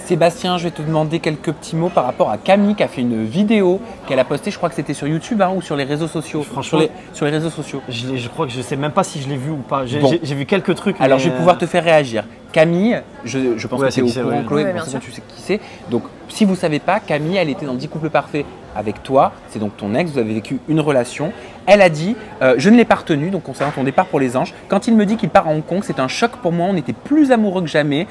Sébastien, je vais te demander quelques petits mots par rapport à Camille qui a fait une vidéo qu'elle a postée, je crois que c'était sur YouTube ou sur les réseaux sociaux. Franchement, sur les réseaux sociaux. Je crois que je sais même pas si je l'ai vu ou pas. J'ai Bon. vu quelques trucs. Alors mais je vais pouvoir te faire réagir. Camille, je pense Ouais, que tu es au c'est qui c'est, courant, ouais. Chloé, Ouais, bon, bien c'est sûr. bon, tu sais qui c'est. Donc si vous ne savez pas, Camille, elle était dans 10 couples parfaits avec toi, c'est donc ton ex, vous avez vécu une relation. Elle a dit, je ne l'ai pas retenu, donc concernant ton départ pour les anges, quand il me dit qu'il part à Hong Kong, c'est un choc pour moi, on était plus amoureux que jamais.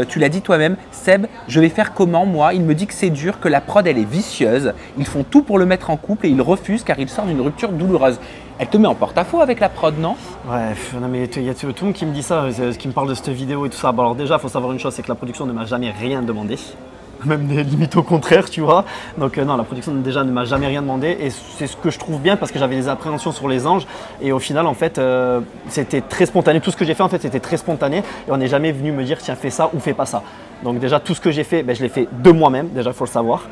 Tu l'as dit toi-même, Seb, je vais faire comment moi? Il me dit que c'est dur, que la prod elle est vicieuse, ils font tout pour le mettre en couple et il refuse car il sort d'une rupture douloureuse. Elle te met en porte-à-faux avec la prod, non? Ouais, non mais il y a tout le monde qui me dit ça, qui me parle de cette vidéo et tout ça. Bon, alors déjà, il faut savoir une chose, c'est que la production ne m'a jamais rien demandé. Même des limites au contraire, tu vois. Donc non, la production déjà ne m'a jamais rien demandé et c'est ce que je trouve bien parce que j'avais des appréhensions sur les anges et au final en fait c'était très spontané. Tout ce que j'ai fait en fait c'était très spontané et on n'est jamais venu me dire tiens fais ça ou fais pas ça. Donc déjà tout ce que j'ai fait, je l'ai fait de moi-même, déjà il faut le savoir.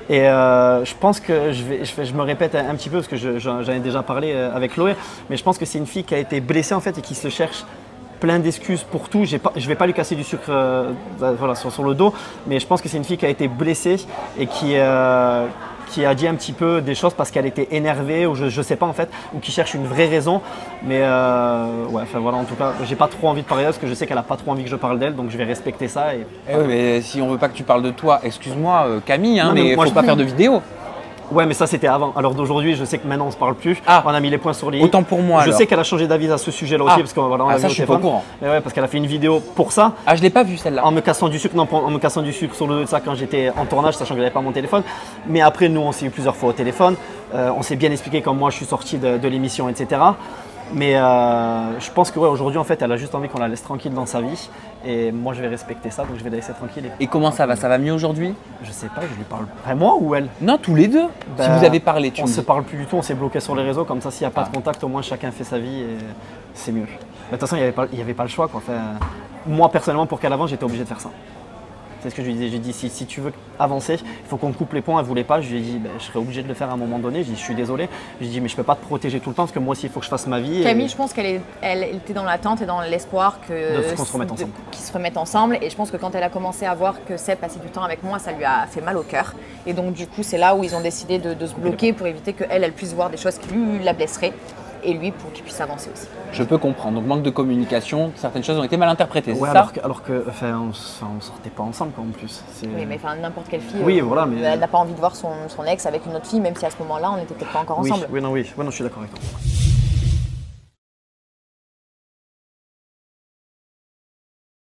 Et je pense que je me répète un petit peu parce que j'en ai déjà parlé avec Chloé, mais je pense que c'est une fille qui a été blessée en fait et qui se cherche plein d'excuses pour tout. Je ne vais pas lui casser du sucre voilà, sur le dos, mais je pense que c'est une fille qui a été blessée et qui a dit un petit peu des choses parce qu'elle était énervée ou je ne sais pas en fait, ou qui cherche une vraie raison. Mais ouais, enfin voilà, en tout cas, j'ai pas trop envie de parler d'elle parce que je sais qu'elle n'a pas trop envie que je parle d'elle, donc je vais respecter ça. Et... Eh oui, mais si on veut pas que tu parles de toi, excuse-moi Camille, hein, Non, mais il moi, faut pas faire de vidéo. Ouais, mais ça c'était avant. Alors d'aujourd'hui, je sais que maintenant on se parle plus. Ah. On a mis les points sur les i. Autant pour moi Je alors. sais qu'elle a changé d'avis à ce sujet-là aussi Ah. parce qu'on voilà, on l'a ça vu je suis au pas au téléphone. courant. Mais ouais, parce qu'elle a fait une vidéo pour ça. Ah je l'ai pas vu celle-là. En me cassant du sucre, non, en me cassant du sucre sur le dos de ça quand j'étais en tournage, sachant que j'avais pas mon téléphone. Mais après, nous, on s'est eu plusieurs fois au téléphone. On s'est bien expliqué quand moi je suis sorti de l'émission, etc. Mais je pense que ouais, aujourd'hui, en fait, elle a juste envie qu'on la laisse tranquille dans sa vie. Et moi, je vais respecter ça, donc je vais la laisser tranquille. Et comment ça va? Ça va mieux aujourd'hui? Je sais pas, je lui parle. Enfin, moi ou elle? Non, tous les deux. Si Bah, vous avez parlé, tu on me se dis. parle plus du tout, on s'est bloqué sur les réseaux. Comme ça, s'il n'y a pas Ah. de contact, au moins chacun fait sa vie et c'est mieux. Mais de toute façon, il n'y avait pas le choix, quoi. Enfin, moi, personnellement, pour qu'elle avance, j'étais obligé de faire ça. C'est ce que je lui disais. J'ai dit, si tu veux avancer, il faut qu'on coupe les ponts. Elle ne voulait pas. Je lui ai dit, je serais obligé de le faire à un moment donné. Je lui ai dit, je suis désolé. Je lui ai dit, mais je ne peux pas te protéger tout le temps parce que moi aussi, il faut que je fasse ma vie. Camille, je pense qu'elle était dans l'attente et dans l'espoir qu'on se remette ensemble. qu'ils se remettent ensemble. Et je pense que quand elle a commencé à voir que Seb passait du temps avec moi, ça lui a fait mal au cœur. Et donc, du coup, c'est là où ils ont décidé de se bloquer pour éviter qu'elle puisse voir des choses qui lui la blesseraient. Et lui, pour qu'il puisse avancer aussi. Je peux comprendre. Donc manque de communication, certaines choses ont été mal interprétées, Ouais, c'est ça? alors que enfin, on sortait pas ensemble quoi, en plus. Oui, mais enfin, n'importe quelle fille, Oui, voilà, mais- elle n'a pas envie de voir son ex avec une autre fille, même si à ce moment-là, on n'était peut-être pas encore ensemble. Oui, non, je suis d'accord avec toi.